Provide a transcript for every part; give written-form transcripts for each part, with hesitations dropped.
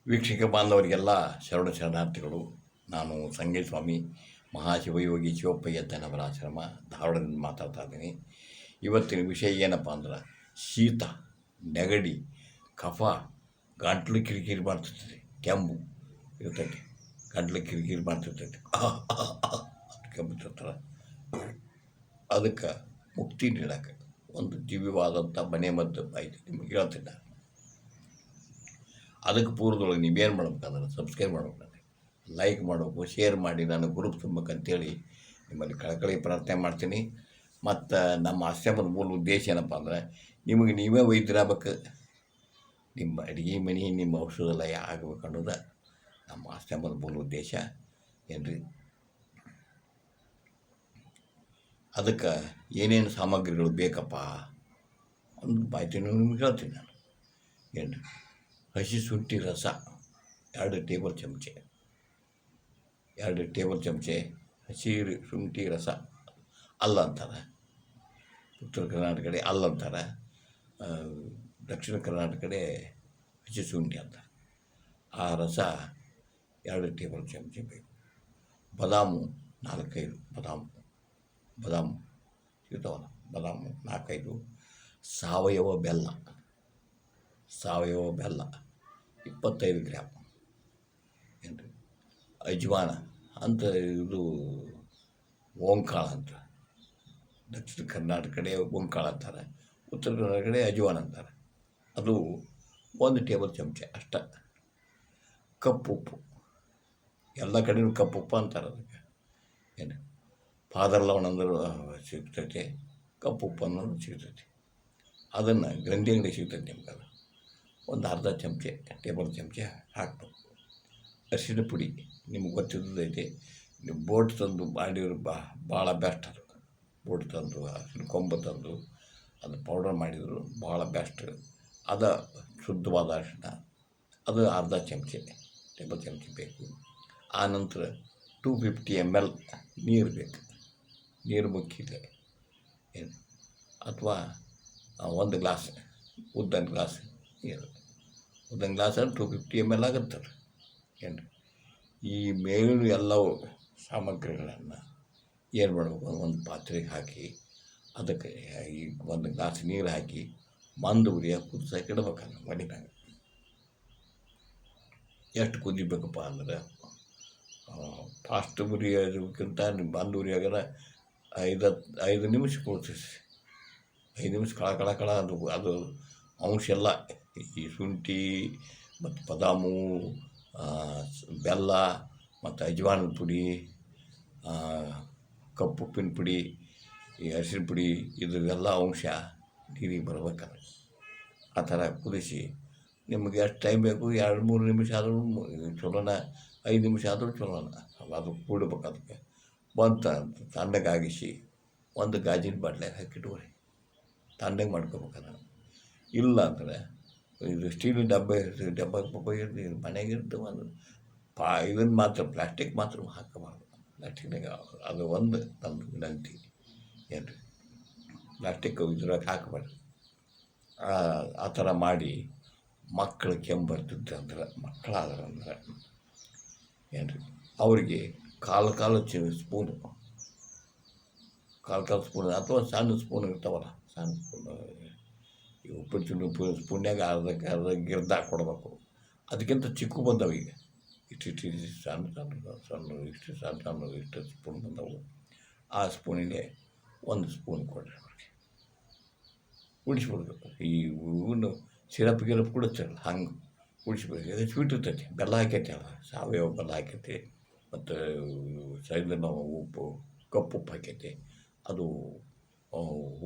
ವೀಕ್ಷಕ ಬಾಂಧವರಿಗೆಲ್ಲ ಶರಣಾರ್ಥಿಗಳು. ನಾನು ಸಂಗೇ ಸ್ವಾಮಿ ಮಹಾಶಿವಯೋಗಿ ಶಿವಪ್ಪಯ್ಯನವರ ಆಶ್ರಮ ಧಾರವಾಡದಿಂದ ಮಾತಾಡ್ತಾ ಇದ್ದೀನಿ. ಇವತ್ತಿನ ವಿಷಯ ಏನಪ್ಪ ಅಂದ್ರೆ ಶೀತ, ನೆಗಡಿ, ಕಫ, ಗಂಟ್ಲು ಕಿರಿಕಿರಿ ಮಾಡ್ತಿರ್ತೈತಿ, ಕೆಮ್ಮು ಇರ್ತೈತಿ, ಗಂಟ್ಲು ಕಿರಿಕಿರಿ ಮಾಡ್ತಿರ್ತೈತಿ, ಕೆಮ್ಮುತ್ತಿರ್ತಾರೆ. ಅದಕ್ಕೆ ಮುಕ್ತಿ ನೀಡೋಕೆ ಒಂದು ದಿವ್ಯವಾದಂಥ ಮನೆ ಮದ್ದು ಐತಿ, ನಿಮಗೆ ಹೇಳ್ತೀನಿ ನಾನು. ಅದಕ್ಕೆ ಪೂರ್ವದೊಳಗೆ ನೀವೇನು ಮಾಡ್ಬೇಕಂದ್ರೆ ಸಬ್ಸ್ಕ್ರೈಬ್ ಮಾಡ್ಬೇಕು, ಲೈಕ್ ಮಾಡಬೇಕು, ಶೇರ್ ಮಾಡಿ ನಾನು ಗ್ರೂಪ್ ತುಂಬಬೇಕಂತೇಳಿ ನಿಮ್ಮಲ್ಲಿ ಕಳಕಳಿ ಪ್ರಾರ್ಥನೆ ಮಾಡ್ತೀನಿ. ಮತ್ತು ನಮ್ಮ ಆಶ್ರಮದ ಮೂಲ ಉದ್ದೇಶ ಏನಪ್ಪ ಅಂದರೆ ನಿಮಗೆ ನೀವೇ ವೈದ್ಯರಾಗಬೇಕು, ನಿಮ್ಮ ಅಡುಗೆ ಮನೆ ನಿಮ್ಮ ಔಷಧಾಲಯ ಆಗಬೇಕು ಅನ್ನೋದು ನಮ್ಮ ಆಶ್ರಮದ ಮೂಲ ಉದ್ದೇಶ ಏನ್ರಿ. ಅದಕ್ಕೆ ಏನೇನು ಸಾಮಗ್ರಿಗಳು ಬೇಕಪ್ಪ ಒಂದು ಮಾಹಿತಿನೂ ನಿಮ್ಗೆ ಹೇಳ್ತೀನಿ ನಾನು. ಏನು ಹಸಿ ಶುಂಠಿ ರಸ 2 ಟೇಬಲ್ ಚಮಚೆ ಹಸಿ ಶುಂಠಿ ರಸ. ಅಲ್ಲ ಅಂತಾರೆ ಉತ್ತರ ಕರ್ನಾಟಕ ಕಡೆ, ಅಲ್ಲ ಅಂತಾರೆ ದಕ್ಷಿಣ ಕರ್ನಾಟಕ ಕಡೆ ಹಸಿ ಶುಂಠಿ ಅಂತಾರೆ. ಆ ರಸ 2 ಟೇಬಲ್ ಚಮಚೆ ಬೇಕು. ಬಾದಾಮು 4-5 ಬಾದಾಮು ಸಿಗ್ತಾವಲ್ಲ, ಬಾದಾಮು 4-5. ಸಾವಯವ ಬೆಲ್ಲ 25 ಗ್ರಾಮ್. ಏನು ಅಜ್ವಾನ ಅಂತ, ಇದು ಓಂಕಾಳ ಅಂತ, ದಕ್ಷಿಣ ಕರ್ನಾಟಕ ಕಡೆ ಓಂಕಾಳ ಅಂತಾರೆ, ಉತ್ತರ ಕರ್ನಾಟಕ ಕಡೆ ಅಜ್ವಾನ ಅಂತಾರೆ. ಅದು 1 ಟೇಬಲ್ ಚಮಚೆ ಅಷ್ಟ. ಕಪ್ಪುಪ್ಪು, ಎಲ್ಲ ಕಡೆಯೂ ಕಪ್ಪುಪ್ಪು ಅಂತಾರೆ ಅದಕ್ಕೆ. ಏನು ಫಾದರ್ ಲವಣ ಅಂದ್ರೆ ಸಿಗ್ತೈತೆ, ಕಪ್ಪುಪ್ಪು ಅನ್ನೋದು ಸಿಗ್ತೈತಿ. ಅದನ್ನು ಗ್ರಂಥಿ ಅಂಗಡಿ ಸಿಗ್ತೈತೆ ನಿಮ್ಗೆ. ಅದು ಒಂದು ಅರ್ಧ ಟೇಬಲ್ ಚಮಚೆ ಹಾಕ್ಬೇಕು. ಅರಿಶಿನ ಪುಡಿ ನಿಮ್ಗೆ ಗೊತ್ತಿದ್ದೈತಿ, ನೀವು ಬೋಟ್ ತಂದು ಮಾಡಿರೋ ಭಾಳ ಬೆಸ್ಟ್. ಅದು ಬೋಟ್ ತಂದು ಅರಿಶಿನ ಕೊಂಬು ತಂದು ಅದು ಪೌಡರ್ ಮಾಡಿದ್ರು ಭಾಳ ಬೆಸ್ಟ್. ಅದು ಶುದ್ಧವಾದ ಅರಿಶಿನ, ಅದು ಅರ್ಧ ಟೇಬಲ್ ಚಮಚೆ ಬೇಕು. ಆನಂತರ 250 ml ನೀರು ಬೇಕು. ನೀರು ಮುಖ್ಯ. ಏನು ಅಥವಾ 1 ಗ್ಲಾಸ್, ಉದ್ದನ ಗ್ಲಾಸ್ ನೀರು. ಉದ್ದನ ಗ್ಲಾಸ್ ಅಂದ್ರೆ 250 ml ಆಗುತ್ತಲ್ಲ. ಏನು ಈ ಮೇಲಿನ ಎಲ್ಲವೂ ಸಾಮಗ್ರಿಗಳನ್ನು ಏನು ಮಾಡಬೇಕು, ಒಂದು ಪಾತ್ರೆಗೆ ಹಾಕಿ ಅದಕ್ಕೆ ಈ 1 ಗ್ಲಾಸ್ ನೀರು ಹಾಕಿ ಮಂದ ಉರಿಯಾಗಿ ಕುದಿಸೋಕೆ ಇಡ್ಬೇಕಲ್ಲ ಮಡಿನಾಗ. ಎಷ್ಟು ಕುದಿಬೇಕಪ್ಪ ಅಂದ್ರೆ ಫಾಸ್ಟ್ ಉರಿಯೋದಕ್ಕಿಂತ ಮಂದ ಉರಿಯಾಗರ 5 ನಿಮಿಷ ಕುದಿಸಿ. 5 ನಿಮಿಷ ಕಳ ಅದು ಅಂಶ ಎಲ್ಲ ಈ ಶುಂಠಿ ಮತ್ತು ಬಾದಾಮು, ಬೆಲ್ಲ ಮತ್ತು ಅಜ್ವಾನದ ಪುಡಿ, ಕಪ್ಪುಪ್ಪಿನ ಪುಡಿ, ಈ ಅರಿಶಿನ ಪುಡಿ, ಇದೆಲ್ಲ ಅಂಶ ನೀರಿಗೆ ಬರ್ಬೇಕಲ್ಲ. ಆ ಥರ ಕುದಿಸಿ ನಿಮಗೆ ಎಷ್ಟು ಟೈಮ್ ಬೇಕು, 2-3 ನಿಮಿಷ ಆದರೂ ಚಲೋನ, 5 ನಿಮಿಷ ಆದರೂ ಚಲೋನ. ಅದು ಕೂಡಬೇಕು. ಅದಕ್ಕೆ ತಣ್ಣಗಾಗಿಸಿ ಒಂದು ಗಾಜಿನ ಬಾಟ್ಲಿಗೆ ಹಾಕಿಟ್ಕೊರಿ, ತಣ್ಣಗೆ ಮಾಡ್ಕೋಬೇಕಲ್ಲ. ಇಲ್ಲ ಅಂದರೆ ಇದು ಸ್ಟೀಲಿನ ಡಬ್ಬ ಮನೆಗಿರ್ತವೆ. ಅದು ಇದನ್ನು ಮಾತ್ರ ಪ್ಲಾಸ್ಟಿಕ್ ಮಾತ್ರ ಹಾಕಬಾರ್ದು. ಪ್ಲಾಸ್ಟಿಕ್ನಾಗ ಅದು ಒಂದು ನಂದು ವಿನಂತಿ. ಏನು ರೀ, ಪ್ಲಾಸ್ಟಿಕ್ ಇದ್ರಾಗ ಹಾಕಬಾರ್ದು. ಆ ಥರ ಮಾಡಿ ಮಕ್ಕಳು ಕೆಮ್ಮು ಬರ್ತಿದ್ದೆ ಅಂದ್ರೆ, ಮಕ್ಕಳಾದ್ರೆ ಏನು ರೀ, ಅವ್ರಿಗೆ ಕಾಲು ಸ್ಪೂನು ಅಥವಾ ಸಣ್ಣ ಸ್ಪೂನ್ ಇರ್ತಾವಲ್ಲ, ಸಣ್ಣ ಸ್ಪೂನು ಈ ಉಪ್ಪಿಟ್ಟು ಸ್ಪೂನ್ಯಾಗ ಅರ್ಧ ಗಿರ್ದ ಕೊಡಬೇಕು. ಅದಕ್ಕಿಂತ ಚಿಕ್ಕ ಬಂದವು ಈಗ, ಇಷ್ಟು ಸಣ್ಣ ಸ್ಪೂನ್ ಬಂದವು. ಆ ಸ್ಪೂನಿಗೆ 1 ಸ್ಪೂನ್ ಕೊಡ್ರಿ ಅವ್ರಿಗೆ, ಉಡಿಸ್ಬಿಡ್ಬೇಕು. ಈ ಇವನು ಸಿರಪ್ ಕುಡಿಸ್ತಾರಲ್ಲ ಹಂಗೆ ಉಡಿಸ್ಬೇಕು. ಅದು ಸ್ವೀಟ್ ಇರ್ತೈತಿ, ಬೆಲ್ಲ ಹಾಕೈತಿ, ಅಲ್ಲ ಸಾವಯವ ಬೆಲ್ಲ ಹಾಕೈತಿ, ಮತ್ತು ಸೈಡ್ನ ಉಪ್ಪು, ಕಪ್ಪುಪ್ಪು ಹಾಕೈತಿ. ಅದು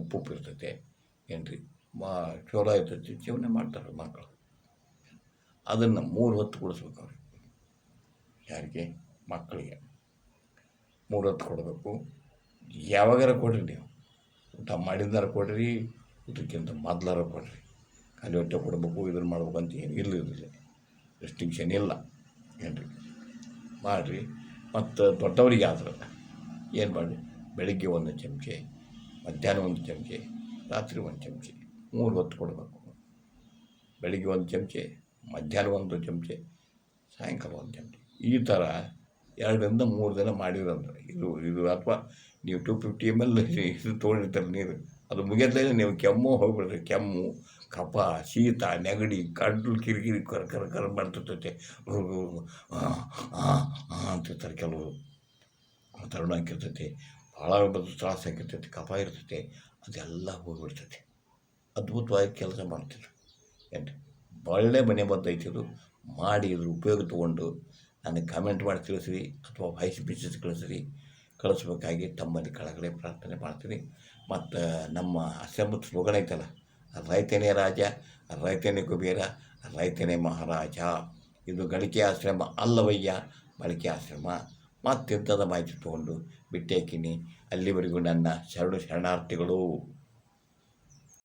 ಉಪ್ಪು ಇರ್ತೈತೆ. ಏನು ರೀ, ಚಲೋ ಇರ್ತೈತಿ, ಸೇವನೆ ಮಾಡ್ತಾರೆ ಮಕ್ಕಳು. ಅದನ್ನು 3 ಹೊತ್ತು ಕುಡಿಸ್ಬೇಕು ಅವ್ರಿಗೆ. ಯಾರಿಗೆ? ಮಕ್ಕಳಿಗೆ 3 ಹೊತ್ತು ಕೊಡಬೇಕು. ಯಾವಾಗಾರ ಕೊಡ್ರಿ, ನೀವು ಊಟ ಮಾಡಿದಾರ ಕೊಡ್ರಿ, ಇದಕ್ಕಿಂತ ಮೊದಲಾರ ಕೊಡ್ರಿ. ಖಾಲಿ ಹೊಟ್ಟೆ ಕೊಡಬೇಕು, ಇದನ್ನು ಮಾಡ್ಬೇಕು ಅಂತ ಏನು ಇರಲಿಲ್ಲ, ರೆಸ್ಟ್ರಿಕ್ಷನ್ ಇಲ್ಲ. ಏನು ರೀ ಮಾಡಿರಿ. ಮತ್ತು ದೊಡ್ಡವರಿಗೆ ಆದ್ರೆ ಏನು ಮಾಡಿ, ಬೆಳಿಗ್ಗೆ 1 ಚಮಚೆ, ಮಧ್ಯಾಹ್ನ 1 ಚಮಚೆ, ರಾತ್ರಿ 1 ಚಮಚೆ, 3 ಹೊತ್ತು ಕೊಡಬೇಕು. ಬೆಳಿಗ್ಗೆ 1 ಚಮಚೆ, ಮಧ್ಯಾಹ್ನ 1 ಚಮಚೆ, ಸಾಯಂಕಾಲ 1 ಗಂಟೆ ಈ ಥರ 2ರಿಂದ 3 ದಿನ ಮಾಡಿರಂದ್ರೆ ಇದು ಅಥವಾ ನೀವು 250 ml ಇದು ತೊಗೊಂಡಿರ್ತಾರೆ ನೀರು, ಅದು ಮುಗಿಯತ್ಲೇ ನೀವು ಕೆಮ್ಮು ಹೋಗ್ಬಿಡ್ರಿ. ಕೆಮ್ಮು, ಕಫ, ಶೀತ, ನೆಗಡಿ, ಗಂಟ್ಲು ಕಿರಿಕಿರಿ ಕರ್ ಮಾಡ್ತಿರ್ತೈತೆ. ಅಂತಿರ್ತಾರೆ ಕೆಲವರು. ವಾತಾವರಣ ಹಾಕಿರ್ತೈತಿ, ಭಾಳ ತ್ರಾಸ ಆಗಿರ್ತೈತಿ, ಕಫ ಇರ್ತೈತಿ, ಅದೆಲ್ಲ ಹೋಗ್ಬಿಡ್ತೈತಿ. ಅದ್ಭುತವಾಗಿ ಕೆಲಸ ಮಾಡ್ತಿದ್ರು. ಏನು ಒಳ್ಳೆ ಮನೆಮದ್ದು ಐತಿ ಇದು. ಮಾಡಿ ಇದ್ರ ಉಪಯೋಗ ತೊಗೊಂಡು ನನಗೆ ಕಾಮೆಂಟ್ ಮಾಡಿ ತಿಳಿಸ್ರಿ ಅಥವಾ ವಾಯ್ಸ್ ಮೆಸೇಜ್ ಕಳಿಸ್ಬೇಕಾಗಿ ತಮ್ಮಲ್ಲಿ ಕೆಳಗಡೆ ಪ್ರಾರ್ಥನೆ ಮಾಡ್ತೀನಿ. ಮತ್ತು ನಮ್ಮ ಆಶ್ರಮದ ಸ್ಲೋಗನ್ ಐತಲ್ಲ, ರೈತನೇ ರಾಜ, ರೈತನೇ ಕುಬೇರ, ರೈತನೇ ಮಹಾರಾಜ. ಇದು ಗಳಿಕೆ ಆಶ್ರಮ ಅಲ್ಲವಯ್ಯ, ಬಳಕೆ ಆಶ್ರಮ. ಮತ್ತಿದ್ದದ ಮಾಹಿತಿ ತೊಗೊಂಡು ಬಿಟ್ಟೇಕಿನಿ. ಅಲ್ಲಿವರೆಗೂ ನನ್ನ ಶರಣಾರ್ಥಿಗಳು.